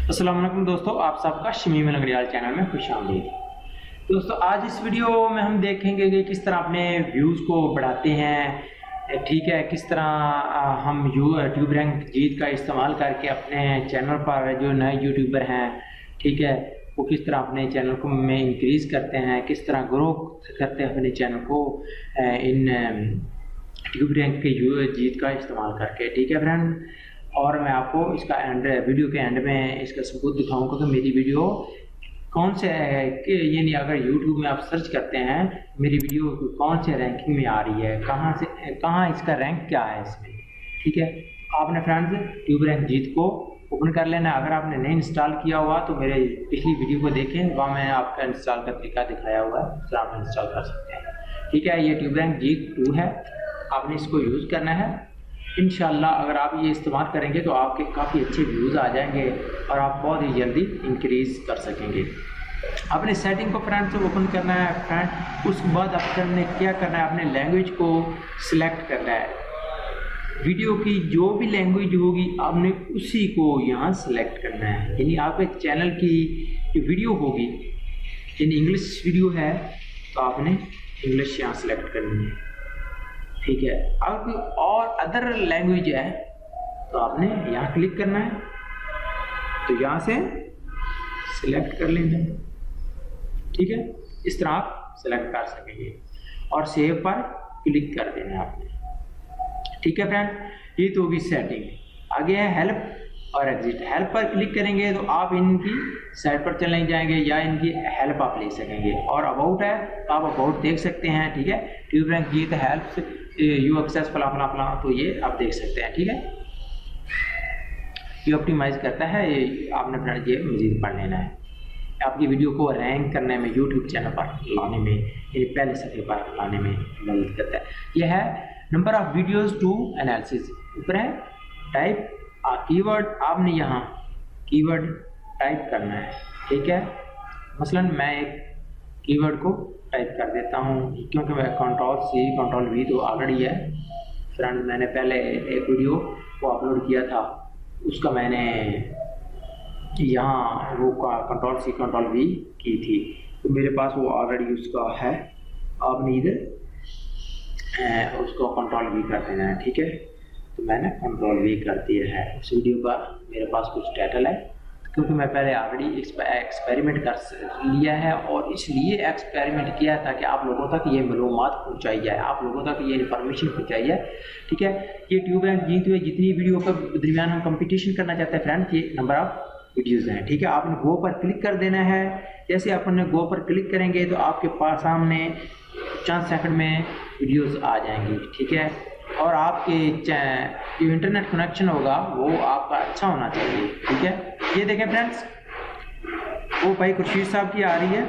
अस्सलाम वालेकुम दोस्तों, आप सबका शमीम लंगड़ियाल चैनल में खुशामदीद। दोस्तों आज इस वीडियो में हम देखेंगे कि किस तरह अपने व्यूज़ को बढ़ाते हैं, ठीक है। किस तरह हम यूट्यूब रैंक जीत का इस्तेमाल करके अपने चैनल पर जो नए यूट्यूबर हैं, ठीक है, वो किस तरह अपने चैनल को में इंक्रीज़ करते हैं, किस तरह ग्रो करते हैं अपने चैनल को इन यूट्यूब रैंक के जीत का इस्तेमाल करके, ठीक है फ्रेंड। और मैं आपको इसका वीडियो के एंड में इसका सबूत दिखाऊंगा कि मेरी वीडियो कौन से है कि यानी अगर YouTube में आप सर्च करते हैं मेरी वीडियो कौन से रैंकिंग में आ रही है, कहाँ इसका रैंक क्या है इसमें, ठीक है। आपने फ्रेंड्स यूट्यूब रैंक जीत को ओपन कर लेना। अगर आपने नहीं इंस्टॉल किया हुआ तो मेरे पिछली वीडियो को देखें, वहाँ मैंने आपका इंस्टॉल का तरीका दिखाया हुआ है, तो आप इंस्टॉल कर सकते हैं, ठीक है। ये यूट्यूब रैंक जीत 2 है, आपने इसको यूज़ करना है। इंशाल्लाह अगर आप ये इस्तेमाल करेंगे तो आपके काफ़ी अच्छे व्यूज़ आ जाएंगे और आप बहुत ही जल्दी इंक्रीज़ कर सकेंगे। अपने सेटिंग को फ्रेंड से ओपन करना है फ्रेंड। उसके बाद आपने क्या करना है, अपने लैंग्वेज को सिलेक्ट करना है। वीडियो की जो भी लैंग्वेज होगी आपने उसी को यहाँ सिलेक्ट करना है। यानी आपके चैनल की जो वीडियो होगी, यानी इंग्लिश वीडियो है तो आपने इंग्लिश यहाँ सिलेक्ट करनी है, ठीक है। अगर कोई और अदर लैंग्वेज है तो आपने यहाँ क्लिक करना है, तो यहाँ से सिलेक्ट कर लेना है, ठीक है। इस तरह आप सिलेक्ट कर सकेंगे और सेव पर क्लिक कर देना है आपने, ठीक है फ्रेंड। ये तो होगी सेटिंग। आगे है हेल्प और एग्जिट। हेल्प पर क्लिक करेंगे तो आप इनकी साइट पर चले जाएंगे या इनकी हेल्प आप ले सकेंगे। और अबाउट है तो आप अबाउट देख सकते हैं, ठीक है। यूट्यूब रैंक जीत हेल्प यू एक्सेस फला फला फला, तो ये आप देख सकते हैं, ठीक है। ये ऑप्टिमाइज करता है, ये आपने फ्रेंड ये मजीद पढ़ लेना है। आपकी वीडियो को रैंक करने में, यूट्यूब चैनल पर लाने में, ये पहले सफ़े पर लाने में मदद करता है। यह है number of videos to analysis. ऊपर है टाइप कीवर्ड। आपने यहाँ कीवर्ड टाइप करना है, ठीक है। मसलन मैं एक कीवर्ड को टाइप कर देता हूँ, क्योंकि मैं Ctrl+C Ctrl+V तो ऑलरेडी है फ्रेंड। मैंने पहले एक वीडियो को अपलोड किया था, उसका मैंने यहाँ वो Ctrl+C Ctrl+V की थी, तो मेरे पास वो ऑलरेडी उसका है। आपने इधर उसको Ctrl+V कर देना है, ठीक है। तो मैंने Ctrl+V कर दिया है। उस वीडियो का मेरे पास कुछ टाइटल है, क्योंकि मैं पहले ऑलरेडी एक्सपेरिमेंट कर लिया है और इसलिए एक्सपेरिमेंट किया ताकि आप लोगों तक ये मालूमात पहुंचाई जाए, आप लोगों तक ये इन्फॉर्मेशन पहुंचाई जाए, ठीक है। ये यूट्यूब रैंक जीत हुए जितनी वीडियो के दरमियान हम कंपटीशन करना चाहते हैं फ्रेंड, ये नंबर ऑफ वीडियोज़ हैं, ठीक है। आपने गो पर क्लिक कर देना है। जैसे आपने गो पर क्लिक करेंगे तो आपके पास सामने चंद सेकंड में वीडियोज़ आ जाएंगी, ठीक है। और आपके जो इंटरनेट कनेक्शन होगा वो आपका अच्छा होना चाहिए, ठीक है। ये देखें फ्रेंड्स, वो भाई खुर्शीद साहब की आ रही है,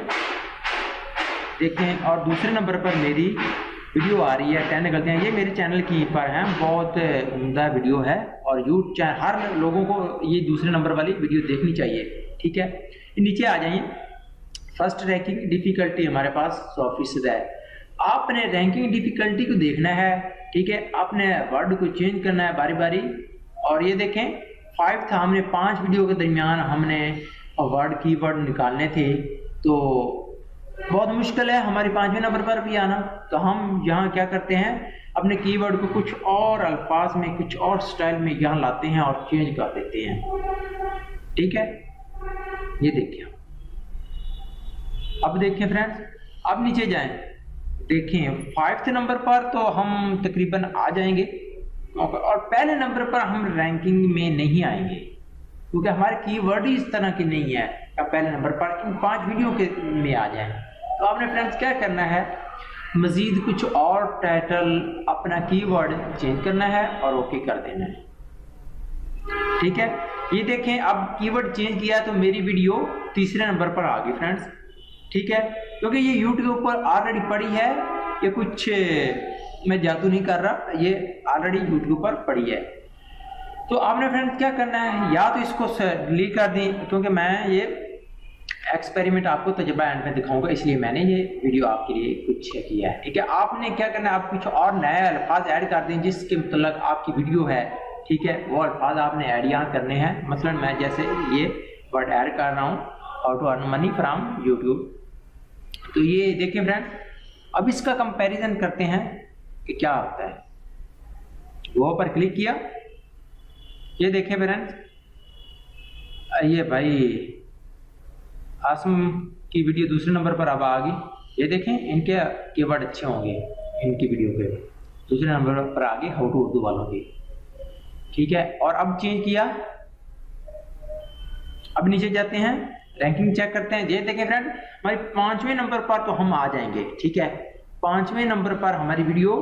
देखें। और दूसरे नंबर पर मेरी वीडियो आ रही है 10 गलतियाँ। ये मेरे चैनल की पर हैं, बहुत उम्दा वीडियो है और यूट्यूब चैनल हर लोगों को ये दूसरे नंबर वाली वीडियो देखनी चाहिए, ठीक है। नीचे आ जाइए। फर्स्ट रैंकिंग डिफ़िकल्टी हमारे पास 100% है। आपने रैंकिंग डिफ़िकल्टी को देखना है, ठीक है। आपने वर्ड को चेंज करना है बारी बारी। और ये देखें 5 था, हमने 5 वीडियो के दरमियान हमने वर्ड कीवर्ड निकालने थे, तो बहुत मुश्किल है हमारे 5वें नंबर पर भी आना। तो हम यहाँ क्या करते हैं, अपने कीवर्ड को कुछ और अल्फाज में, कुछ और स्टाइल में यहाँ लाते हैं और चेंज कर देते हैं, ठीक है। ये देखिए, अब देखें फ्रेंड्स, अब नीचे जाएं, देखें 5th नंबर पर तो हम तकरीबन आ जाएंगे, और पहले नंबर पर हम रैंकिंग में नहीं आएंगे क्योंकि हमारे कीवर्ड ही इस तरह की नहीं है। अब पहले नंबर पर इन 5 वीडियो के में आ जाएं। तो आपने फ्रेंड्स क्या करना है, मजीद कुछ और टाइटल, अपना कीवर्ड चेंज करना है और ओके कर देना है, ठीक है। ये देखें, अब कीवर्ड चेंज किया तो मेरी वीडियो तीसरे नंबर पर आ गई फ्रेंड्स, ठीक है। क्योंकि ये यूट्यूब पर ऑलरेडी पड़ी है, ये कुछ मैं जादू नहीं कर रहा, ये ऑलरेडी यूट्यूब पर पड़ी है। तो आपने फ्रेंड्स क्या करना है, या तो इसको डिलीट कर दें, क्योंकि मैं ये एक्सपेरिमेंट आपको तजुर्बा एंड में दिखाऊंगा, इसलिए मैंने ये वीडियो आपके लिए कुछ किया है, ठीक है। आपने क्या करना है, आप कुछ और नए अल्फाज ऐड कर दें जिसके मतलब आपकी वीडियो है, ठीक है। वो अल्फाज आपने ऐड यहाँ करने हैं। मसलन मैं जैसे ये वर्ड ऐड कर रहा हूँ, how to earn money from YouTube. तो ये देखें फ्रेंड्स, अब इसका कंपैरिजन करते हैं कि क्या होता है। वो पर क्लिक किया, ये देखें फ्रेंड्स, ये भाई आसम की वीडियो दूसरे नंबर पर अब आ गई। ये देखें, इनके कीवर्ड अच्छे होंगे इनकी वीडियो के, दूसरे नंबर पर आ गए हाउ टू उर्दू वालों की, ठीक है। और अब चेंज किया, अब नीचे जाते हैं, रैंकिंग चेक करते हैं। ये देखें फ्रेंड, हमारे 5वें नंबर पर तो हम आ जाएंगे, ठीक है। 5वें नंबर पर हमारी वीडियो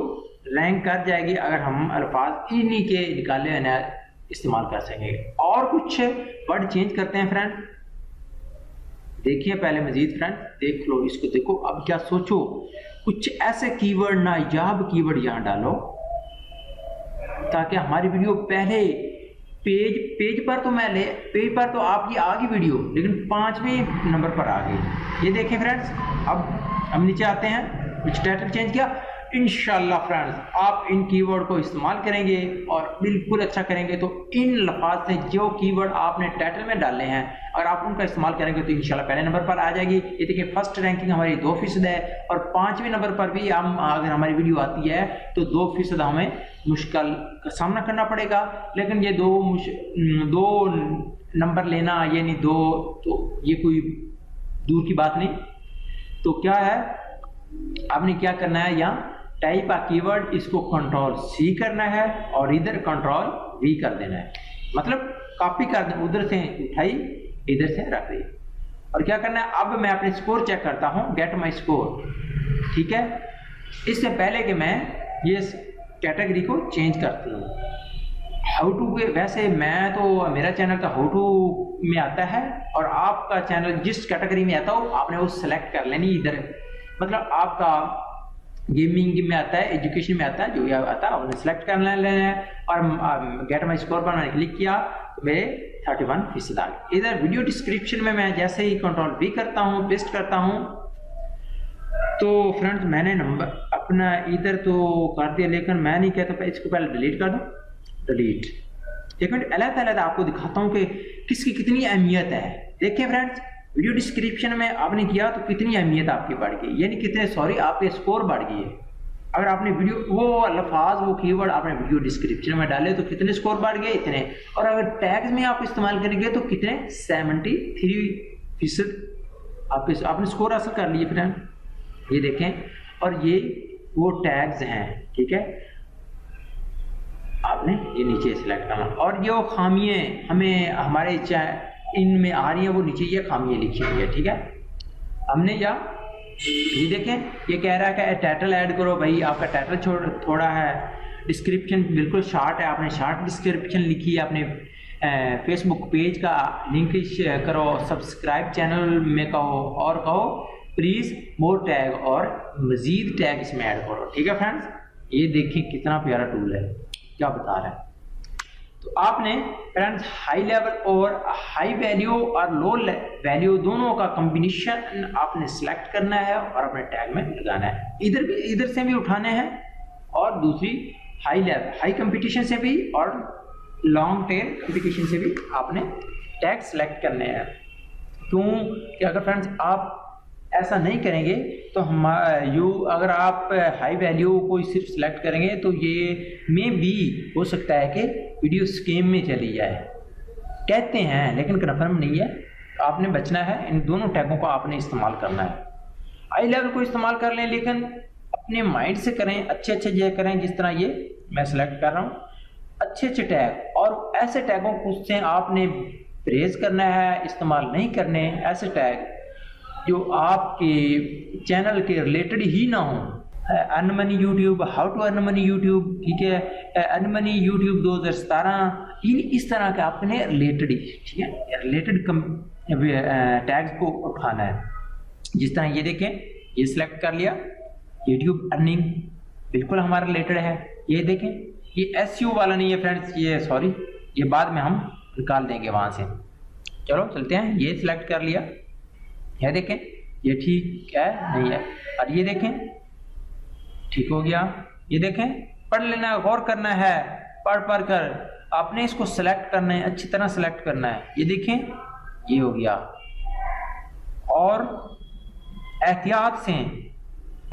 रैंक कर जाएगी अगर हम अल्फाज इन्हीं के निकाले हुए इस्तेमाल कर सकेंगे। और कुछ वर्ड चेंज करते हैं फ्रेंड, देखिए पहले मजीद फ्रेंड, देख लो इसको, देखो अब क्या सोचो, कुछ ऐसे कीवर्ड, नायाब कीवर्ड यहाँ डालो ताकि हमारी वीडियो पहले पेज पर तो पेज पर तो आपकी आ गई वीडियो, लेकिन 5वें नंबर पर आ गई। ये देखें फ्रेंड्स, अब हम नीचे आते हैं, कुछ टाइटल चेंज किया। इंशाल्लाह फ्रेंड्स, आप इन कीवर्ड को इस्तेमाल करेंगे और बिल्कुल अच्छा करेंगे तो इन लफ्ज़ से जो कीवर्ड आपने टाइटल में डाले हैं, अगर आप उनका इस्तेमाल करेंगे तो इंशाल्लाह पहले नंबर पर आ जाएगी। ये देखिए, फर्स्ट रैंकिंग हमारी 2% है और 5वें नंबर पर भी हम अगर हमारी वीडियो आती है तो 2% हमें मुश्किल का सामना करना पड़ेगा। लेकिन ये दो नंबर लेना, यानी 2, तो ये कोई दूर की बात नहीं। तो क्या है, आपने क्या करना है, यहाँ टाइप आ कीवर्ड, इसको Ctrl+C करना है और इधर Ctrl+V कर देना है, मतलब कॉपी कर देना, उधर से उठाई इधर से रख दी। और क्या करना है, अब मैं अपने स्कोर चेक करता हूँ, गेट माई स्कोर, ठीक है। इससे पहले कि मैं ये कैटेगरी को चेंज करती हूँ, हाउ टू के, वैसे मैं तो मेरा चैनल तो हाउ टू में आता है और आपका चैनल जिस कैटेगरी में आता हो आपने वो सिलेक्ट कर लेनी इधर, मतलब आपका गेमिंग में आता है, एजुकेशन में आता है, जो आता है आपने सेलेक्ट कर लेना है। और गेट माई स्कोर पर मैंने क्लिक किया तो मेरे 31% आ गए। इधर वीडियो डिस्क्रिप्शन में मैं जैसे ही Ctrl+V करता हूँ, पेस्ट करता हूँ, तो फ्रेंड्स मैंने नंबर अपना इधर तो कर दिया, लेकिन मैं नहीं कहता, इसको पहले डिलीट कर दो, डिलीट। एक मिनट, अलग-अलग आपको दिखाता हूँ कि किसकी कितनी अहमियत है। देखिए फ्रेंड्स, वीडियो डिस्क्रिप्शन में आपने किया तो कितनी अहमियत आपकी बढ़ गई, यानी कितने, सॉरी, आपके स्कोर बढ़ गई है। अगर आपने वीडियो वो अल्फाज, वो कीवर्ड आपने वीडियो डिस्क्रिप्शन में डाले तो कितने स्कोर बढ़ गए, इतने। और अगर टैग्स में आप इस्तेमाल करेंगे तो कितने, 73% आपने स्कोर हासिल कर लिए फ्रेंड। ये देखें, और ये वो टैग्स हैं, ठीक है, आपने ये नीचे सिलेक्ट करना। और ये वो खामियां हमें हमारे इनमें आ रही है, वो नीचे ये खामियां लिखी हुई है, ठीक है। हमने या ये देखें, ये कह रहा है कि टाइटल ऐड करो, भाई आपका टाइटल थोड़ा है, डिस्क्रिप्शन बिल्कुल शॉर्ट है, आपने शॉर्ट डिस्क्रिप्शन लिखी है, अपने फेसबुक पेज का लिंक करो, सब्सक्राइब चैनल में कहो, और कहो प्लीज मोर टैग, और मजीद टैग इसमें ऐड करो, ठीक है फ्रेंड्स। ये देखिए कितना प्यारा टूल है, क्या बता रहा है। तो आपने फ्रेंड्स हाई लेवल और हाई वैल्यू और लो वैल्यू दोनों का कॉम्बिनेशन आपने सिलेक्ट करना है और अपने टैग में लगाना है। इधर से भी उठाने हैं और दूसरी हाई लेवल, हाई कंपटीशन से भी और लॉन्ग टेल कंपटीशन से भी आपने टैग सिलेक्ट करने हैं। क्यों कि अगर फ्रेंड्स आप ऐसा नहीं करेंगे तो अगर आप हाई वैल्यू को सिर्फ सिलेक्ट करेंगे तो ये में भी हो सकता है कि वीडियो स्कैम में चली जाए, कहते हैं, लेकिन कन्फर्म नहीं है। तो आपने बचना है, इन दोनों टैगों को आपने इस्तेमाल करना है। हाई लेवल को इस्तेमाल कर लें, लेकिन अपने माइंड से करें, अच्छे अच्छे ये करें, जिस तरह ये मैं सिलेक्ट कर रहा हूँ, अच्छे अच्छे टैग। और ऐसे टैगों को से आपने परहेज करना है, इस्तेमाल नहीं करने ऐसे टैग जो आपके चैनल के रिलेटेड ही ना हो। Earn money YouTube, how to earn money YouTube, ठीक है, अर्न मनी यूट्यूब 2017, इस तरह के आपने रिलेटेड ही, ठीक है, रिलेटेड टैग्स को उठाना है। जिस तरह ये देखें, ये सिलेक्ट कर लिया, यूट्यूब अर्निंग बिल्कुल हमारा रिलेटेड है। ये देखें, ये एसईओ वाला नहीं है फ्रेंड्स, ये सॉरी, ये बाद में हम निकाल देंगे वहां से। चलो चलते हैं, ये सिलेक्ट कर लिया, यह देखें, ये ठीक है नहीं है, और ये देखें ठीक हो गया। ये देखें, पढ़ लेना, गौर करना है, पढ़ कर आपने इसको सेलेक्ट करना है, अच्छी तरह सेलेक्ट करना है। ये देखें, ये हो गया। और एहतियात से,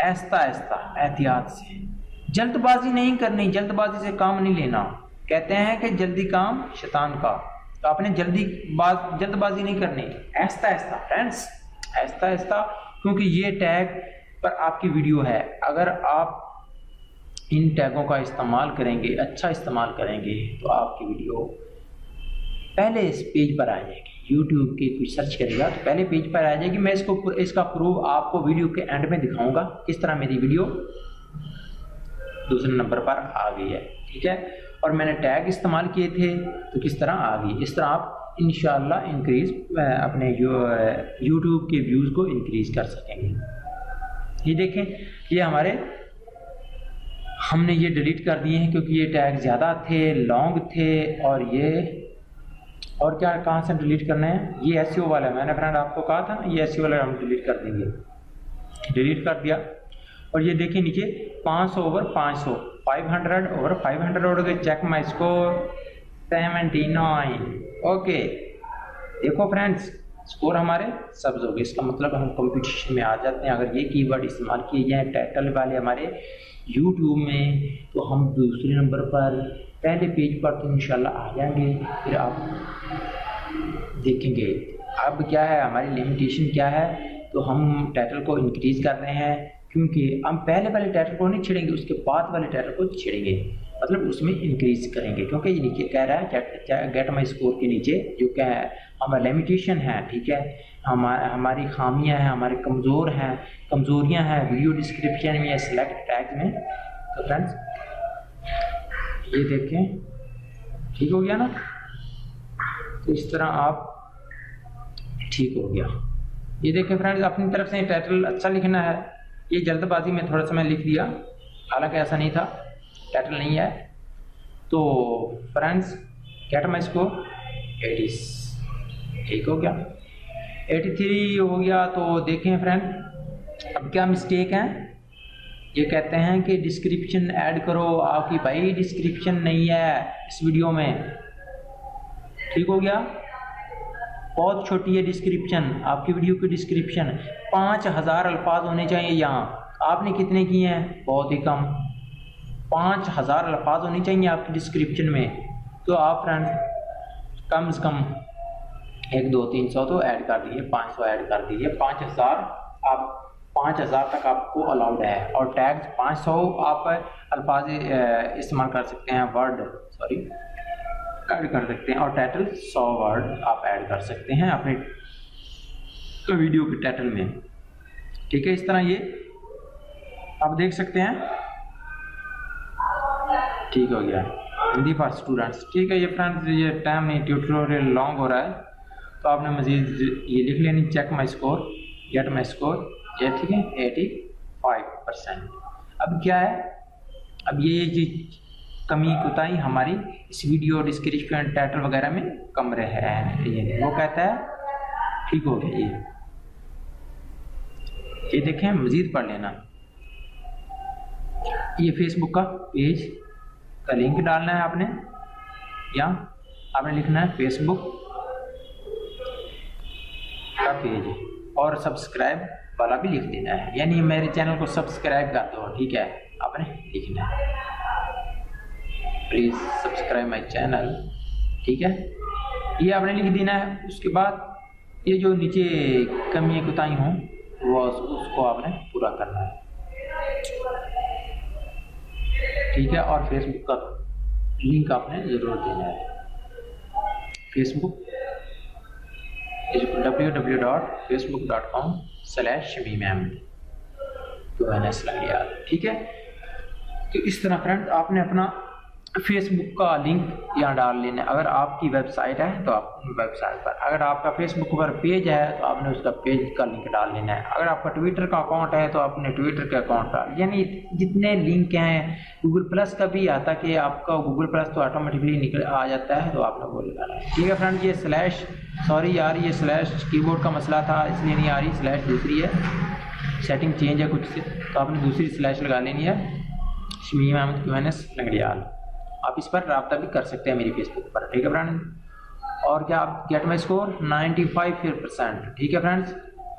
आहिस्ता आहिस्ता एहतियात से, जल्दबाजी नहीं करनी, जल्दबाजी से काम नहीं लेना। कहते हैं कि जल्दी काम शैतान का, तो आपने जल्दबाजी नहीं करनी, आहिस्ता आहिस्ता फ्रेंड्स, आहिस्ता आहिस्ता, क्योंकि ये टैग पर आपकी वीडियो है। अगर आप इन टैगों का इस्तेमाल करेंगे, अच्छा इस्तेमाल करेंगे, तो आपकी वीडियो पहले इस पेज पर आ जाएगी। YouTube के कुछ सर्च करेगा तो पहले पेज पर आ जाएगी। मैं इसका प्रूफ आपको वीडियो के एंड में दिखाऊंगा किस तरह मेरी वीडियो दूसरे नंबर पर आ गई है, ठीक है। और मैंने टैग इस्तेमाल किए थे तो किस तरह आ गई। इस तरह आप इंशाल्लाह इंक्रीज अपने YouTube के व्यूज़ को इंक्रीज कर सकेंगे। ये देखें, ये हमने ये डिलीट कर दिए हैं क्योंकि ये टैग ज़्यादा थे, लॉन्ग थे। और क्या कहाँ से डिलीट करना है, ये SEO वाला, मैंने फ्रेंड आपको कहा था ना, ये SEO वाला हम डिलीट कर देंगे। डिलीट कर दिया। और ये देखिए नीचे 500 ओवर 500, 500 ओवर 500 हो गए। Check my score 79। ओके, देखो फ्रेंड्स, स्कोर हमारे सब्ज हो गए। इसका मतलब हम कंपटीशन में आ जाते हैं। अगर ये कीवर्ड इस्तेमाल किए जाएँ टाइटल वाले हमारे YouTube में, तो हम दूसरे नंबर पर, पहले पेज पर तो इंशाल्लाह आ जाएंगे। फिर आप देखेंगे अब क्या है हमारी लिमिटेशन क्या है। तो हम टाइटल को इंक्रीज कर रहे हैं, क्योंकि हम पहले वाले टाइटल को नहीं छेड़ेंगे, उसके बाद वाले टाइटल को छेड़ेंगे, मतलब उसमें इंक्रीज करेंगे। क्योंकि ये नीचे कह रहा है गेट माई स्कोर के नीचे जो क्या है हमारा लिमिटेशन है, ठीक है, हमारी खामियां हैं, हमारे कमज़ोरियां हैं वीडियो डिस्क्रिप्शन में या सिलेक्ट टैग में। तो फ्रेंड्स ये देखें, ठीक हो गया ना। तो इस तरह आप ठीक हो गया। ये देखें फ्रेंड्स, अपनी तरफ से टाइटल अच्छा लिखना है। ये जल्दबाजी में थोड़ा सा मैं लिख दिया, हालांकि ऐसा नहीं था, टाइटल नहीं है। तो फ्रेंड्स गेट माई स्कोर 80, ठीक हो गया। 83 हो गया। तो देखें फ्रेंड, अब क्या मिस्टेक है, ये कहते हैं कि डिस्क्रिप्शन ऐड करो। आपकी भाई डिस्क्रिप्शन नहीं है इस वीडियो में, ठीक हो गया। बहुत छोटी है डिस्क्रिप्शन, आपकी वीडियो की डिस्क्रिप्शन 5000 अल्फाज होने चाहिए। यहाँ आपने कितने किए हैं, बहुत ही कम, 5000 अल्फाज होने चाहिए आपकी डिस्क्रिप्शन में। तो आप फ्रेंड्स कम से कम 1 2 300 तो ऐड कर दीजिए, 500 ऐड कर दीजिए। 5000 आप 5000 तक आपको अलाउड है। और टैग्स 500 आप अल्फाज इस्तेमाल कर सकते हैं, वर्ड ऐड कर सकते हैं। और टाइटल 100 वर्ड आप ऐड कर सकते हैं अपने वीडियो के टाइटल में, ठीक है। इस तरह ये आप देख सकते हैं, ठीक हो गया। हिंदी फॉर स्टूडेंट्स, ठीक है। ये फ्रेंड्स ये टाइम नहीं, ट्यूटोरियल लॉन्ग हो रहा है, तो आपने मजीद ये लिख लेनी, check my score, get my score, ये ठीक है 85%। अब क्या है, अब ये कमी कोताही हमारी इस वीडियो डिस्क्रिप्शन टाइटल वगैरह में कम रहे हैं, ये वो कहता है ठीक हो गया। ये देखें, मजीद पढ़ लेना। ये फेसबुक का पेज का लिंक डालना है आपने, या आपने लिखना है फेसबुक का पेज, और सब्सक्राइब वाला भी लिख देना है, यानी मेरे चैनल को सब्सक्राइब कर दो, ठीक है, आपने लिखना है प्लीज़ सब्सक्राइब माय चैनल, ठीक है, ये आपने लिख देना है। उसके बाद ये जो नीचे कमियाँ कोताही हों वो उसको आपने पूरा करना है, ठीक है। और फेसबुक का लिंक आपने ज़रूर देना है, फेसबुक www.facebook.com/शमीम, ठीक है। तो इस तरह फ्रेंड आपने अपना फेसबुक का लिंक यहाँ डाल लेना है। अगर आपकी वेबसाइट है तो आप वेबसाइट पर, अगर आपका फेसबुक पर पेज है तो आपने उसका पेज का लिंक डाल लेना है। अगर आपका ट्विटर का अकाउंट है तो आपने ट्विटर का अकाउंट डाल, यानी जितने लिंक हैं, गूगल प्लस का भी आता कि आपका गूगल प्लस तो ऑटोमेटिकली निकल आ जाता है, तो आपने वो लगाना है, ठीक है फ्रेंड। ये स्लैश, सॉरी यार ये स्लैश कीबोर्ड का मसला था इसलिए नहीं आ रही, स्लैश दूसरी है, सेटिंग चेंज है कुछ से, तो आपने दूसरी स्लैश लगा लेनी है, शमीम अहमद QNS लंगड़ियाल। आप इस पर रब्ता भी कर सकते हैं मेरी फेसबुक पर, ठीक है फ्रेंड। और क्या आप गेट माई स्कोर 95%। ठीक है फ्रेंड्स,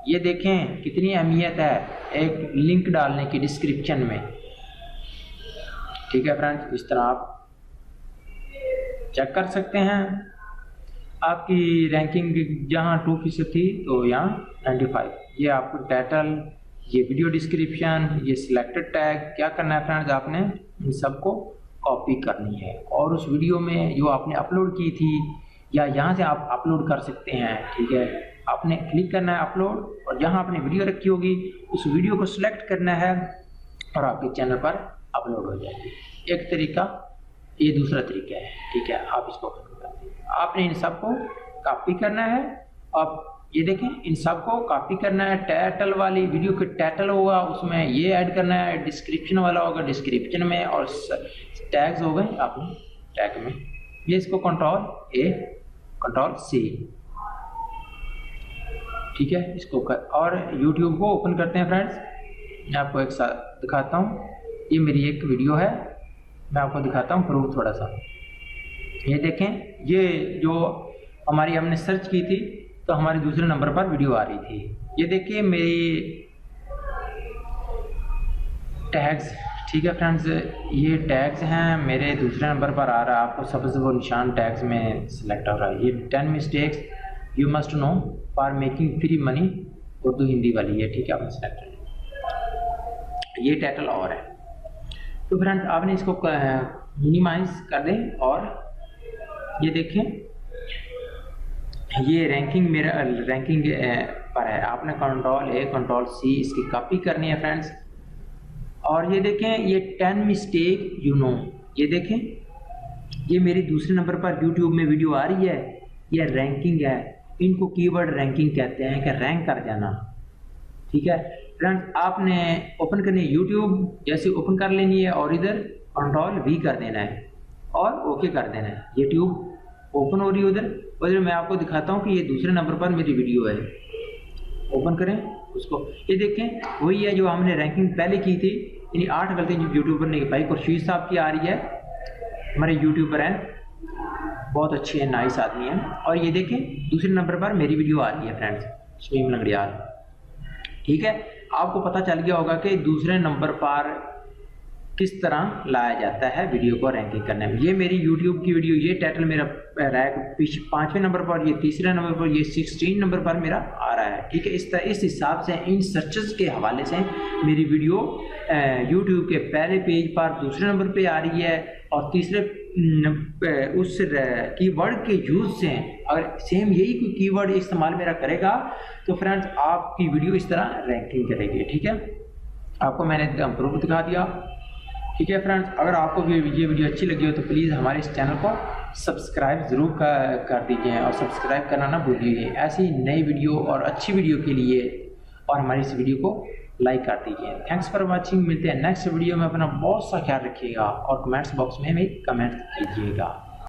ये देखें कितनी अहमियत है एक लिंक डालने की डिस्क्रिप्शन में। ठीक है फ्रेंड्स, इस तरह आप चेक कर सकते हैं आपकी रैंकिंग जहाँ 2% थी तो यहाँ 95। ये आपको टाइटल, ये वीडियो डिस्क्रिप्शन, ये सिलेक्टेड टैग, क्या करना है फ्रेंड्स, आपने इन सबको कॉपी करनी है और उस वीडियो में जो आपने अपलोड की थी या यहाँ से आप अपलोड कर सकते हैं। ठीक है, आपने क्लिक करना है अपलोड और जहाँ आपने वीडियो रखी होगी उस वीडियो को सिलेक्ट करना है और आपके चैनल पर अपलोड हो जाएगी। एक तरीका, ये दूसरा तरीका है। ठीक है, आप इसको आपने इन सबको कॉपी करना है। अब ये देखें, इन सबको कॉपी करना है। टाइटल वाली वीडियो के टाइटल होगा उसमें ये ऐड करना है, डिस्क्रिप्शन वाला होगा डिस्क्रिप्शन में, और टैग्स हो गए आपने टैग में। ये इसको कंट्रोल A कंट्रोल C। ठीक है, इसको और YouTube को ओपन करते हैं फ्रेंड्स। मैं आपको एक साथ दिखाता हूँ, ये मेरी एक वीडियो है, मैं आपको दिखाता हूँ प्रूफ थोड़ा सा। ये देखें, ये जो हमारी हमने सर्च की थी तो हमारे दूसरे नंबर पर वीडियो आ रही थी। ये देखिए मेरी टैग्स। ठीक है फ्रेंड्स, ये टैग्स हैं मेरे दूसरे नंबर पर आ रहा है। आपको सबसे वो निशान टैग्स में सिलेक्ट हो रहा है। ये 10 mistakes you must know for making free money, Urdu Hindi वाली है। ठीक है, आपने सिलेक्ट कर, ये टाइटल और है। तो फ्रेंड्स आपने इसको मिनिमाइज कर दें और ये देखें, ये रैंकिंग मेरा रैंकिंग पर है। आपने कंट्रोल A कंट्रोल C इसकी कॉपी करनी है फ्रेंड्स। और ये देखें, ये 10 मिस्टेक यू नो, ये देखें, ये मेरी दूसरे नंबर पर YouTube में वीडियो आ रही है। ये रैंकिंग है, इनको कीवर्ड रैंकिंग कहते हैं कि रैंक कर जाना। ठीक है फ्रेंड्स, आपने ओपन करनी है YouTube, जैसे ओपन कर लेनी है और इधर कंट्रोल V कर देना है और ओके कर देना है। YouTube ओपन हो रही है उधर मैं आपको दिखाता हूँ कि ये दूसरे नंबर पर मेरी वीडियो है। ओपन करें उसको, ये देखें वही है जो हमने रैंकिंग पहले की थी। यानी 8 गलतियाँ जो यूट्यूबर ने भाई खुर्शीद साहब की आ रही है, हमारे यूट्यूबर हैं, बहुत अच्छे हैं, नाइस आदमी हैं। और ये देखें दूसरे नंबर पर मेरी वीडियो आ रही है फ्रेंड्स, शमीम लंगड़ियाल। ठीक है, आपको पता चल गया होगा कि दूसरे नंबर पर किस तरह लाया जाता है वीडियो को रैंकिंग करने में। ये मेरी YouTube की वीडियो, ये टाइटल मेरा रैंक 5वें नंबर पर, ये तीसरे नंबर पर, ये 16 नंबर पर मेरा आ रहा है। ठीक है, इस हिसाब से इन सर्चेस के हवाले से मेरी वीडियो YouTube के पहले पेज पर दूसरे नंबर पे आ रही है और तीसरे उस कीवर्ड के यूज से अगर सेम यही कोई कीवर्ड इस्तेमाल मेरा करेगा तो फ्रेंड्स आपकी वीडियो इस तरह रैंकिंग करेगी। ठीक है, आपको मैंने प्रूफ दिखा दिया। ठीक है फ्रेंड्स, अगर आपको ये वीडियो अच्छी लगी हो तो प्लीज़ हमारे इस चैनल को सब्सक्राइब ज़रूर कर दीजिए और सब्सक्राइब करना ना भूलिए ऐसी नई वीडियो और अच्छी वीडियो के लिए, और हमारी इस वीडियो को लाइक कर दीजिए। थैंक्स फॉर वॉचिंग, मिलते हैं नेक्स्ट वीडियो में। अपना बहुत सा ख्याल रखिएगा और कमेंट्स बॉक्स में भी कमेंट कीजिएगा।